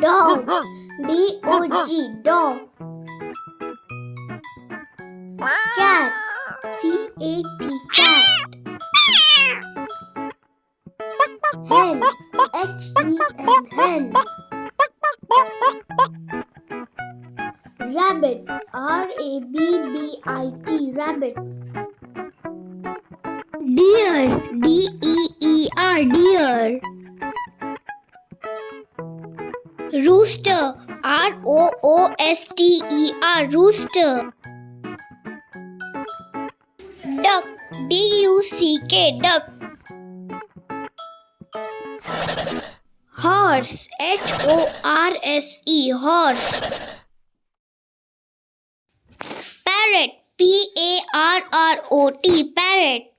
Dog. D-O-G. Dog. Cat. C-A-T. Cat. Hen. H-E-N. Hen. Rabbit. R-A-B-B-I-T. Rabbit. Deer. D-E-E-R. Deer. Rooster. R-O-O-S-T-E-R. Rooster. Duck. D-U-C-K. Duck. Horse. H-O-R-S-E. Horse. Parrot. P-A-R-R-O-T. Parrot.